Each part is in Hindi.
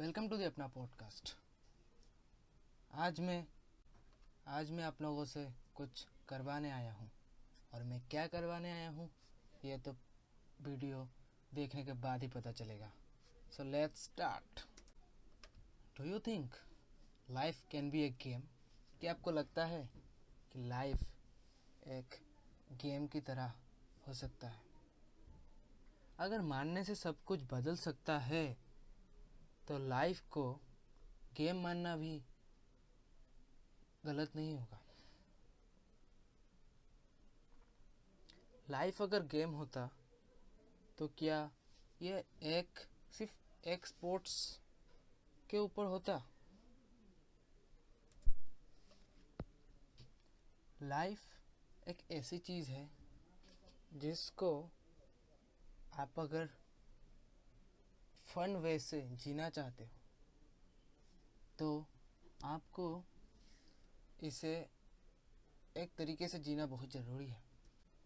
वेलकम टू द अपना पॉडकास्ट। आज मैं आप लोगों से कुछ करवाने आया हूँ और मैं क्या करवाने आया हूँ ये तो वीडियो देखने के बाद ही पता चलेगा। So let's start. Do you think life can be A game? क्या आपको लगता है कि लाइफ एक गेम की तरह हो सकता है? अगर मानने से सब कुछ बदल सकता है तो लाइफ को गेम मानना भी गलत नहीं होगा। लाइफ अगर गेम होता तो क्या ये सिर्फ एक स्पोर्ट्स के ऊपर होता? लाइफ एक ऐसी चीज़ है जिसको आप अगर फन वे से जीना चाहते हो तो आपको इसे एक तरीके से जीना बहुत ज़रूरी है।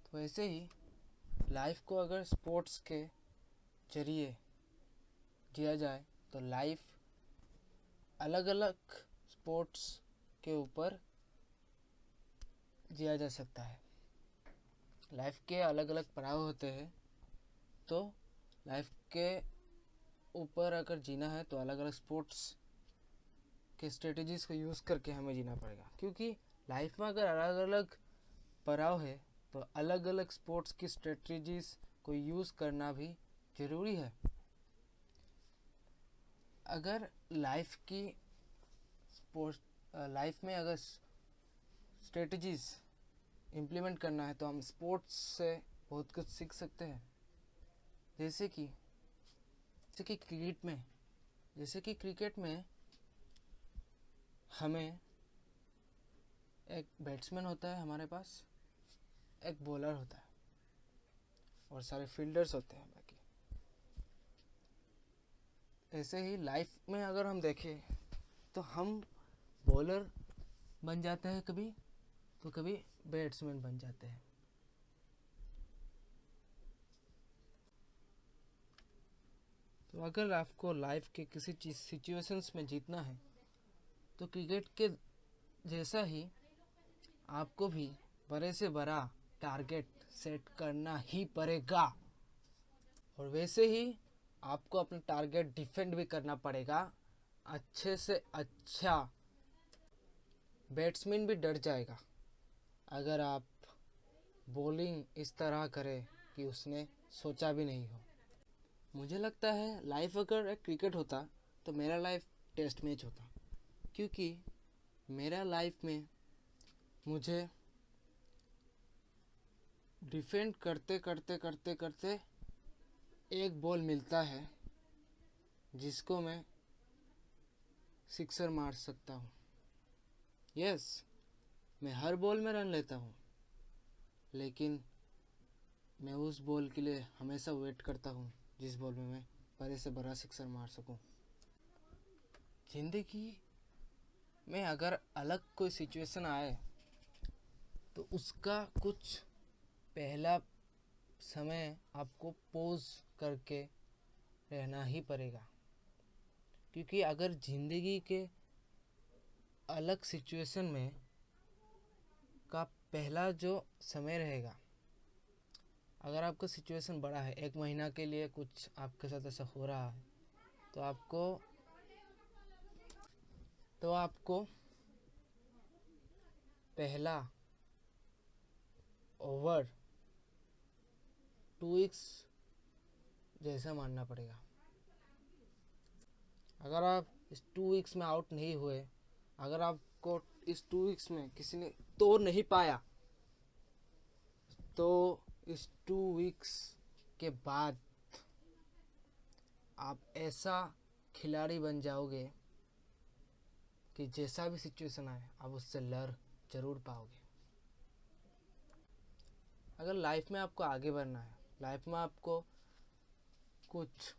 तो ऐसे ही लाइफ को अगर स्पोर्ट्स के जरिए जिया जाए तो लाइफ अलग अलग स्पोर्ट्स के ऊपर जिया जा सकता है। लाइफ के अलग अलग पड़ाव होते हैं, तो लाइफ के ऊपर अगर जीना है तो अलग अलग स्पोर्ट्स के स्ट्रेटजीज़ को यूज़ करके हमें जीना पड़ेगा। क्योंकि लाइफ में अगर अलग अलग पड़ाव है तो अलग अलग स्पोर्ट्स की स्ट्रेटजीज़ को यूज़ करना भी ज़रूरी है। अगर लाइफ में अगर स्ट्रेटजीज़ इम्प्लीमेंट करना है तो हम स्पोर्ट्स से बहुत कुछ सीख सकते हैं। जैसे कि क्रिकेट में हमें एक बैट्समैन होता है, हमारे पास एक बॉलर होता है और सारे फील्डर्स होते हैं बाकी। ऐसे ही लाइफ में अगर हम देखें तो हम बॉलर बन जाते हैं कभी, तो कभी बैट्समैन बन जाते हैं। तो अगर आपको लाइफ के किसी चीज़ सिचुएशंस में जीतना है तो क्रिकेट के जैसा ही आपको भी बड़े से बड़ा टारगेट सेट करना ही पड़ेगा और वैसे ही आपको अपना टारगेट डिफेंड भी करना पड़ेगा। अच्छे से अच्छा बैट्समैन भी डर जाएगा अगर आप बॉलिंग इस तरह करें कि उसने सोचा भी नहीं हो। मुझे लगता है लाइफ अगर एक क्रिकेट होता तो मेरा लाइफ टेस्ट मैच होता, क्योंकि मेरा लाइफ में मुझे डिफेंड करते करते करते करते एक बॉल मिलता है जिसको मैं सिक्सर मार सकता हूँ। यस, मैं हर बॉल में रन लेता हूँ, लेकिन मैं उस बॉल के लिए हमेशा वेट करता हूँ जिस बॉल में मैं बड़े से बड़ा सिक्सर मार सकूँ। ज़िंदगी में अगर अलग कोई सिचुएशन आए तो उसका कुछ पहला समय आपको पॉज करके रहना ही पड़ेगा, क्योंकि अगर ज़िंदगी के अलग सिचुएशन में का पहला जो समय रहेगा, अगर आपका सिचुएशन बड़ा है, 1 महीना के लिए कुछ आपके साथ ऐसा हो रहा है, तो आपको पहला ओवर 2 weeks जैसा मानना पड़ेगा। अगर आप इस 2 weeks में आउट नहीं हुए, अगर आपको इस 2 weeks में किसी ने तोड़ नहीं पाया, तो इस 2 weeks के बाद आप ऐसा खिलाड़ी बन जाओगे कि जैसा भी सिचुएशन आए आप उससे लड़ जरूर पाओगे। अगर लाइफ में आपको आगे बढ़ना है, लाइफ में आपको कुछ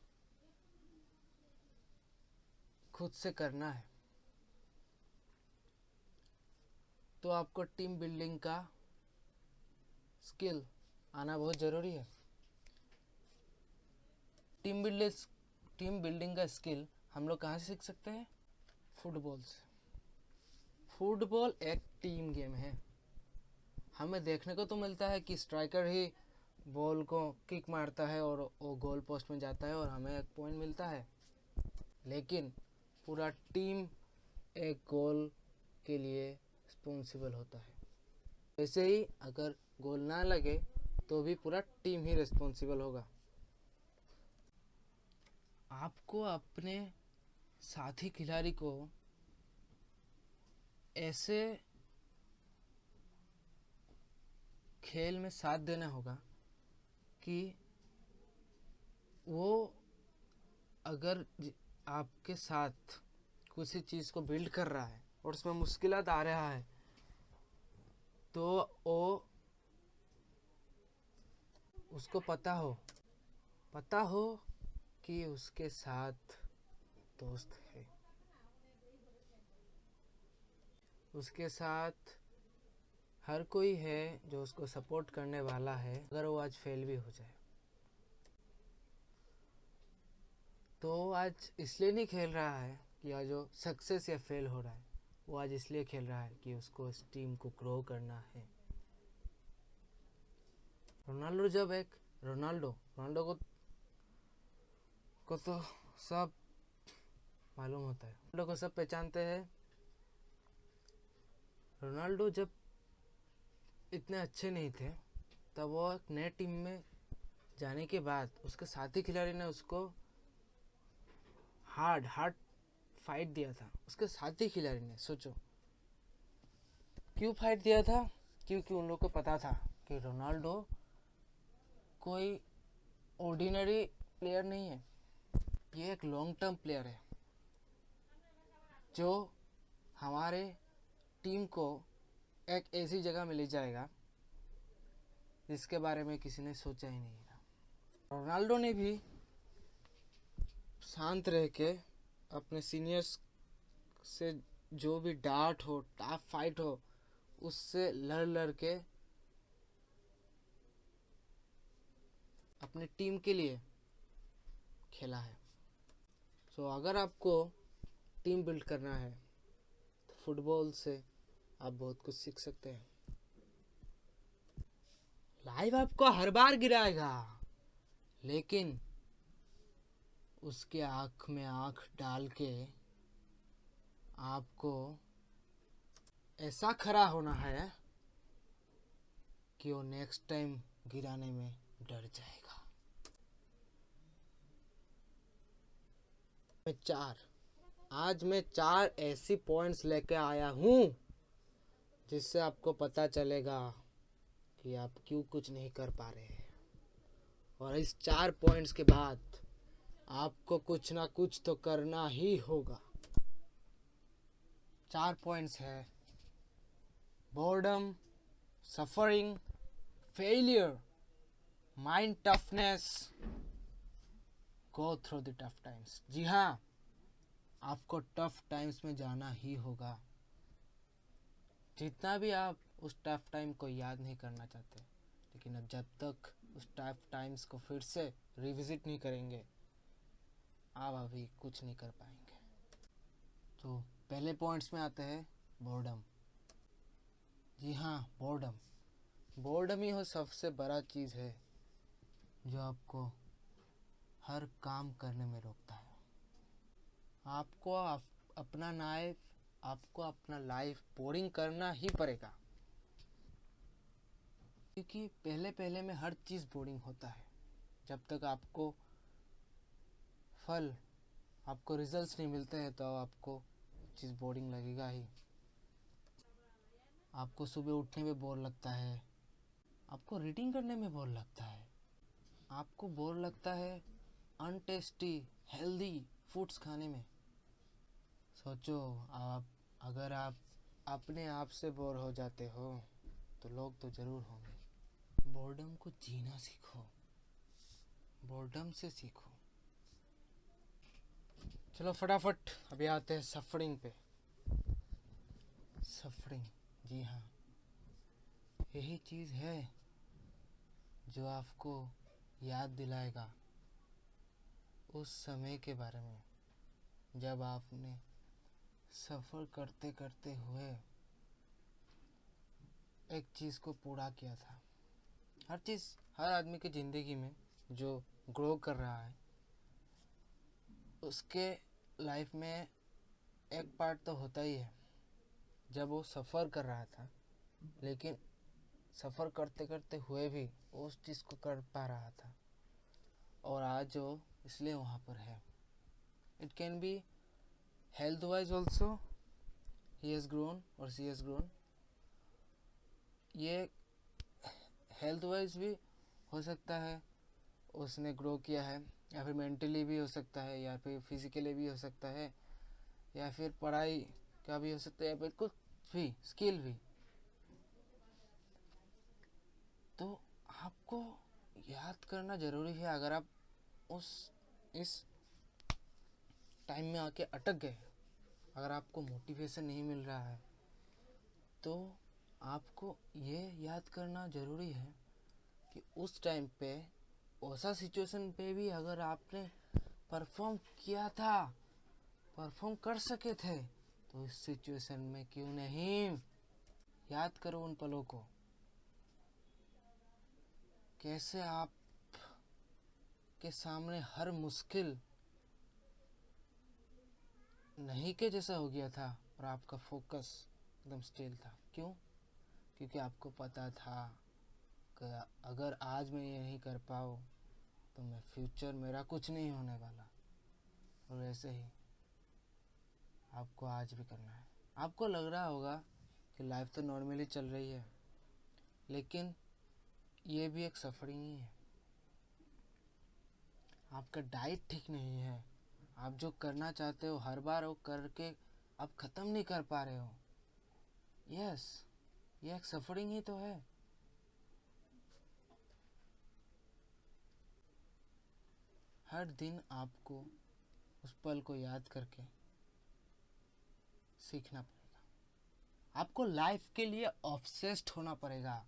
खुद से करना है, तो आपको टीम बिल्डिंग का स्किल आना बहुत ज़रूरी है। टीम बिल्डिंग का स्किल हम लोग कहाँ से सीख सकते हैं? फुटबॉल से। फुटबॉल एक टीम गेम है। हमें देखने को तो मिलता है कि स्ट्राइकर ही बॉल को किक मारता है और वो गोल पोस्ट में जाता है और हमें एक पॉइंट मिलता है, लेकिन पूरा टीम एक गोल के लिए रिस्पॉन्सिबल होता है। वैसे ही अगर गोल ना लगे तो भी पूरा टीम ही रिस्पॉन्सिबल होगा। आपको अपने साथी खिलाड़ी को ऐसे खेल में साथ देना होगा कि वो अगर आपके साथ किसी चीज़ को बिल्ड कर रहा है और उसमें मुश्किलात आ रहा है तो वो उसको पता हो कि उसके साथ दोस्त है, उसके साथ हर कोई है जो उसको सपोर्ट करने वाला है। अगर वो आज फेल भी हो जाए तो आज इसलिए नहीं खेल रहा है कि आज वो सक्सेस या फेल हो रहा है, वो आज इसलिए खेल रहा है कि उसको इस टीम को ग्रो करना है। रोनाल्डो को तो सब मालूम होता है, रोनाल्डो को सब पहचानते हैं। रोनाल्डो जब इतने अच्छे नहीं थे तब वो एक नए टीम में जाने के बाद उसके साथी खिलाड़ी ने उसको हार्ड फाइट दिया था। उसके साथी खिलाड़ी ने, सोचो क्यों फाइट दिया था? क्योंकि उन लोगों को पता था कि रोनाल्डो कोई ऑर्डिनरी प्लेयर नहीं है, ये एक लॉन्ग टर्म प्लेयर है जो हमारे टीम को एक ऐसी जगह में ले जाएगा जिसके बारे में किसी ने सोचा ही नहीं था। रोनाल्डो ने भी शांत रह के अपने सीनियर्स से जो भी डांट हो, टफ फाइट हो, उससे लड़ के अपनी टीम के लिए खेला है। सो अगर आपको टीम बिल्ड करना है तो फुटबॉल से आप बहुत कुछ सीख सकते हैं। लाइव आपको हर बार गिराएगा, लेकिन उसके आँख में आँख डाल के आपको ऐसा खड़ा होना है कि वो नेक्स्ट टाइम गिराने में डर जाएगा। आज मैं चार ऐसी पॉइंट्स लेके आया हूँ जिससे आपको पता चलेगा कि आप क्यों कुछ नहीं कर पा रहे हैं, और इस 4 पॉइंट्स के बाद आपको कुछ ना कुछ तो करना ही होगा। 4 पॉइंट्स है: boredom, suffering, failure, mind toughness, go through the tough times. जी हाँ, आपको टफ टाइम्स में जाना ही होगा। जितना भी आप उस टफ टाइम को याद नहीं करना चाहते, लेकिन अब जब तक उस टफ टाइम्स को फिर से रिविजिट नहीं करेंगे आप अभी कुछ नहीं कर पाएंगे। तो पहले पॉइंट्स में आते हैं बोर्डम। जी हाँ, बोर्डम ही हो सबसे बड़ा चीज़ है जो आपको हर काम करने में रोकता है। आपको अपना लाइफ बोरिंग करना ही पड़ेगा, क्योंकि पहले में हर चीज़ बोरिंग होता है। जब तक आपको रिजल्ट्स नहीं मिलते हैं तो आपको चीज़ बोरिंग लगेगा ही। आपको सुबह उठने में बोर लगता है, आपको रीडिंग करने में बोर लगता है, आपको बोर लगता है अनटेस्टी हेल्दी फूड्स खाने में। सोचो, अगर आप अपने आप से बोर हो जाते हो तो लोग तो ज़रूर होंगे। बोर्डम को जीना सीखो, बोर्डम से सीखो। चलो फटाफट अभी आते हैं सफरिंग पे। सफरिंग, जी हाँ, यही चीज़ है जो आपको याद दिलाएगा उस समय के बारे में जब आपने सफ़र करते करते हुए एक चीज़ को पूरा किया था। हर आदमी की ज़िंदगी में जो ग्रो कर रहा है उसके लाइफ में एक पार्ट तो होता ही है जब वो सफ़र कर रहा था, लेकिन सफ़र करते करते हुए भी वो उस चीज़ को कर पा रहा था और आज वो इसलिए वहाँ पर है। It can be health wise also, he has grown और शी हैज़ ग्रोन। ये हेल्थ वाइज भी हो सकता है उसने ग्रो किया है, या फिर मेंटली भी हो सकता है, या फिर फिजिकली भी हो सकता है, या फिर पढ़ाई का भी हो सकता है, या फिर कुछ भी स्किल भी। तो आपको याद करना ज़रूरी है। अगर आप इस टाइम में आके अटक गए, अगर आपको मोटिवेशन नहीं मिल रहा है, तो आपको ये याद करना ज़रूरी है कि उस टाइम पे ऐसा सिचुएशन पे भी अगर आपने परफॉर्म किया था, परफॉर्म कर सके थे, तो इस सिचुएशन में क्यों नहीं याद करो उन पलों को। कैसे आप के सामने हर मुश्किल नहीं के जैसा हो गया था और आपका फोकस एकदम स्टिल था। क्यों? क्योंकि आपको पता था कि अगर आज मैं ये नहीं कर पाऊँ तो मैं फ्यूचर मेरा कुछ नहीं होने वाला। और वैसे ही आपको आज भी करना है। आपको लग रहा होगा कि लाइफ तो नॉर्मली चल रही है, लेकिन ये भी एक सफरिंग ही है। आपका डाइट ठीक नहीं है, आप जो करना चाहते हो हर बार वो करके आप ख़त्म नहीं कर पा रहे हो। यस, ये एक सफरिंग ही तो है। हर दिन आपको उस पल को याद करके सीखना पड़ेगा। आपको लाइफ के लिए ऑब्सेस्ड होना पड़ेगा।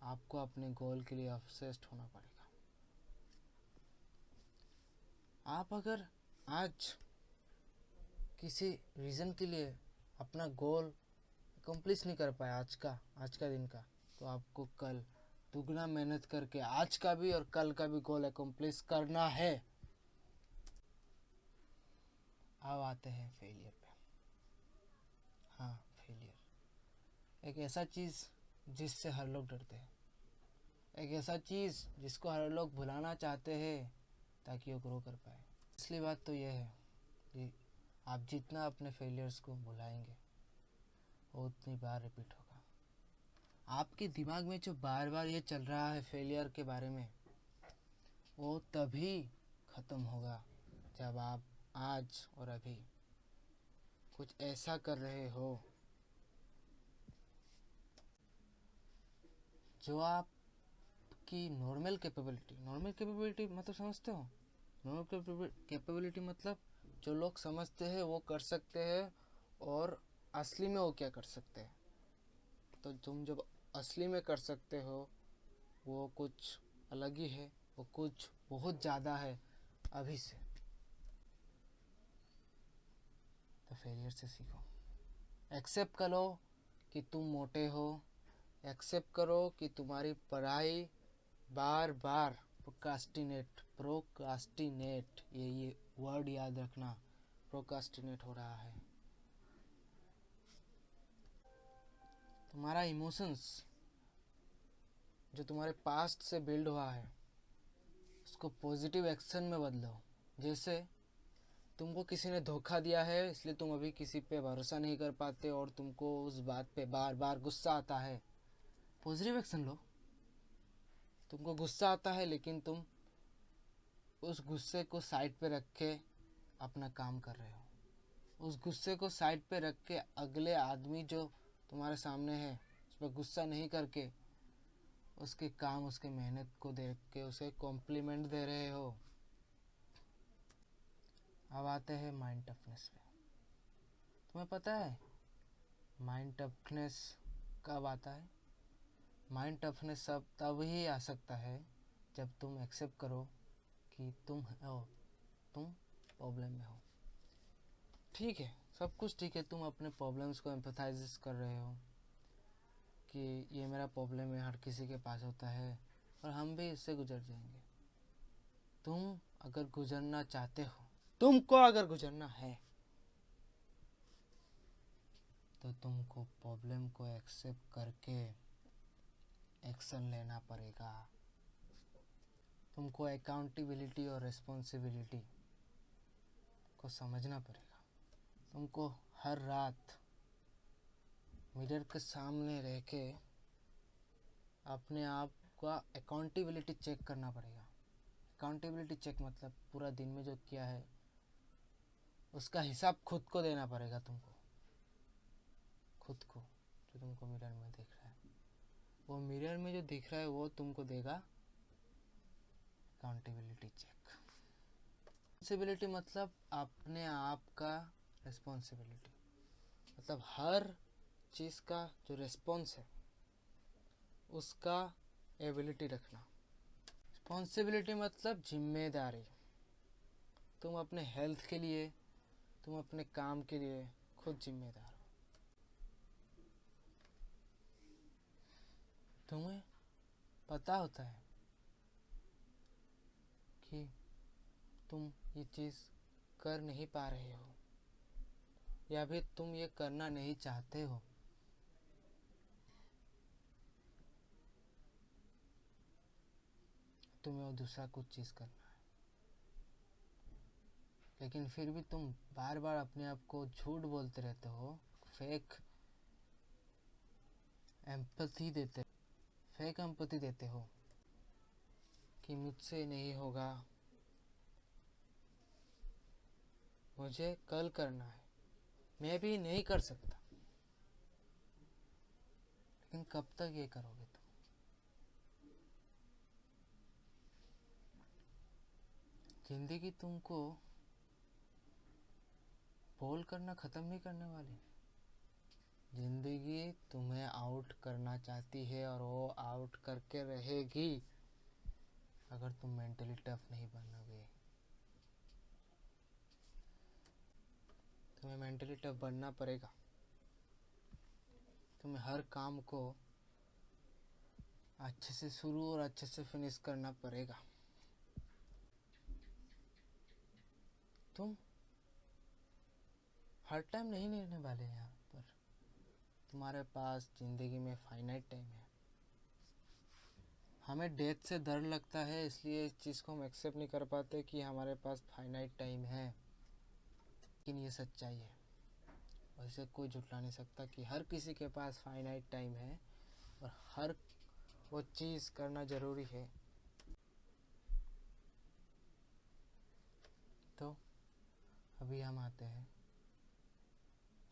आपको अपने गोल के लिए ऑब्सेस्ड होना पड़ेगा। आप अगर आज किसी रीज़न के लिए अपना गोल कंप्लीट नहीं कर पाए आज का दिन का, तो आपको कल दुगना मेहनत करके आज का भी और कल का भी गोल अकम्प्लिश करना है। अब आते हैं फेलियर पे। हाँ, फेलियर एक ऐसा चीज़ जिससे हर लोग डरते हैं, एक ऐसा चीज़ जिसको हर लोग भुलाना चाहते हैं ताकि वो ग्रो कर पाए। असली बात तो यह है कि आप जितना अपने फेलियर्स को भुलाएंगे वो उतनी बार रिपीट होगा। आपके दिमाग में जो बार बार ये चल रहा है फेलियर के बारे में, वो तभी ख़त्म होगा जब आप आज और अभी कुछ ऐसा कर रहे हो जो आपकी नॉर्मल कैपेबिलिटी मतलब समझते हो? नॉर्मल कैपेबिलिटी मतलब जो लोग समझते हैं वो कर सकते हैं, और असली में वो क्या कर सकते हैं। तो तुम जब असली में कर सकते हो वो कुछ अलग ही है, वो कुछ बहुत ज़्यादा है अभी से। तो फेलियर से सीखो। एक्सेप्ट करो कि तुम मोटे हो, एक्सेप्ट करो कि तुम्हारी पढ़ाई बार बार प्रोकास्टिनेट ये वर्ड याद रखना, प्रोकास्टिनेट हो रहा है। तुम्हारा इमोशंस जो तुम्हारे पास्ट से बिल्ड हुआ है उसको पॉजिटिव एक्शन में बदलो। जैसे तुमको किसी ने धोखा दिया है, इसलिए तुम अभी किसी पे भरोसा नहीं कर पाते और तुमको उस बात पे बार बार गुस्सा आता है। पॉजिटिव एक्शन लो। तुमको गुस्सा आता है, लेकिन तुम उस गुस्से को साइड पे रख के अपना काम कर रहे हो। उस गुस्से को साइड पे रख के अगले आदमी जो तुम्हारे सामने है उस पर गुस्सा नहीं करके उसके काम, उसके मेहनत को देख के उसे कॉम्प्लीमेंट दे रहे हो। अब आते हैं माइंड टफनेस पे। तुम्हें पता है माइंड टफनेस कब आता है? माइंड टफनेस सब तब ही आ सकता है जब तुम एक्सेप्ट करो कि तुम प्रॉब्लम में हो। ठीक है, सब कुछ ठीक है। तुम अपने प्रॉब्लम्स को एम्पैथाइज कर रहे हो कि ये मेरा प्रॉब्लम है, हर किसी के पास होता है और हम भी इससे गुजर जाएंगे। तुम अगर गुजरना चाहते हो, तुमको अगर गुजरना है, तो तुमको प्रॉब्लम को एक्सेप्ट करके एक्शन लेना पड़ेगा। तुमको अकाउंटेबिलिटी और रिस्पॉन्सिबिलिटी को समझना पड़ेगा। तुमको हर रात मिरर के सामने रह के अपने आप का अकाउंटेबिलिटी चेक करना पड़ेगा। अकाउंटेबिलिटी चेक मतलब पूरा दिन में जो किया है उसका हिसाब खुद को देना पड़ेगा। तुमको खुद को, जो तुमको मिरर में दिख रहा है, वो मिरर में जो दिख रहा है वो तुमको देगा अकाउंटेबिलिटी चेक। रिस्पॉन्सिबिलिटी मतलब अपने आप का रिस्पॉन्सिबिलिटी, मतलब हर चीज़ का जो रिस्पॉन्स है उसका एबिलिटी रखना। रिस्पॉन्सिबिलिटी मतलब जिम्मेदारी। तुम अपने हेल्थ के लिए, तुम अपने काम के लिए खुद जिम्मेदार हो। तुम्हें पता होता है कि तुम ये चीज़ कर नहीं पा रहे हो या फिर तुम ये करना नहीं चाहते हो। तुम्हें और दूसरा कुछ चीज़ करना है, लेकिन फिर भी तुम बार बार अपने आप को झूठ बोलते रहते हो, फेक एम्पैथी देते हो कि मुझसे नहीं होगा, मुझे कल करना है, मैं भी नहीं कर सकता। लेकिन कब तक ये करोगे तुम? जिंदगी तुमको बोल करना ख़त्म नहीं करने वाली। जिंदगी तुम्हें आउट करना चाहती है और वो आउट करके रहेगी अगर तुम मेंटली टफ नहीं बनोगे। तुम्हें मेंटली टफ बनना पड़ेगा। तुम्हें हर काम को अच्छे से शुरू और अच्छे से फिनिश करना पड़ेगा। तुम हर टाइम नहीं रहने वाले यहाँ पर। तुम्हारे पास ज़िंदगी में फाइनाइट टाइम है। हमें डेथ से डर लगता है, इसलिए इस चीज़ को हम एक्सेप्ट नहीं कर पाते कि हमारे पास फाइनाइट टाइम है। लेकिन ये सच्चाई है, वैसे कोई झुठला नहीं सकता कि हर किसी के पास फाइनाइट टाइम है और हर वो चीज़ करना ज़रूरी है। तो अभी हम आते हैं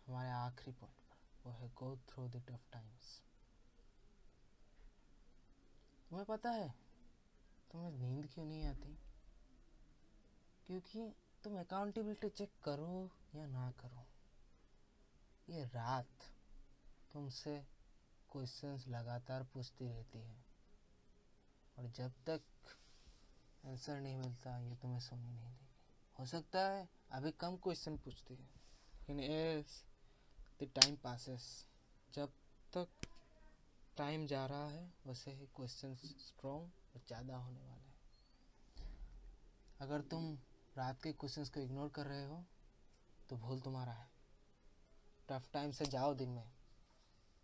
हमारे आखिरी पॉइंट पर, वो है गो थ्रू द टफ टाइम्स। तुम्हें पता है तुम्हें नींद क्यों नहीं आती? क्योंकि तुम अकाउंटेबिलिटी चेक करो या ना करो, ये रात तुमसे क्वेश्चंस लगातार पूछती रहती है और जब तक आंसर नहीं मिलता ये तुम्हें सोने नहीं देगी। हो सकता है अभी कम क्वेश्चन पूछती है, लेकिन एज द टाइम पासेस, जब तक टाइम जा रहा है वैसे ही क्वेश्चन स्ट्रॉन्ग और ज़्यादा होने वाले हैं। अगर तुम रात के क्वेश्चंस को इग्नोर कर रहे हो तो भूल तुम्हारा है। टफ टाइम से जाओ, दिन में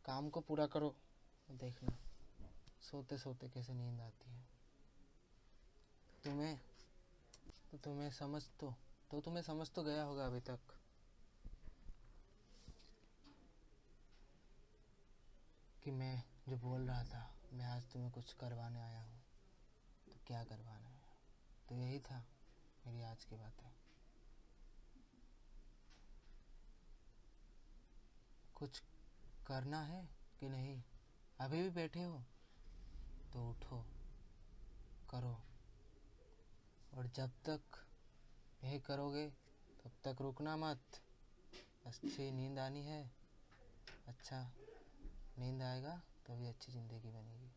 काम को पूरा करो, देखना सोते सोते कैसे नींद आती है। तुम्हें समझ तो गया होगा अभी तक कि मैं जो बोल रहा था, मैं आज तुम्हें कुछ करवाने आया हूँ। तो क्या करवाने आया? तो यही था मेरी आज की बात है। कुछ करना है कि नहीं? अभी भी बैठे हो तो उठो, करो, और जब तक नहीं करोगे तब तक रुकना मत। अच्छी नींद आनी है, अच्छा नींद आएगा तभी अच्छी ज़िंदगी बनेगी।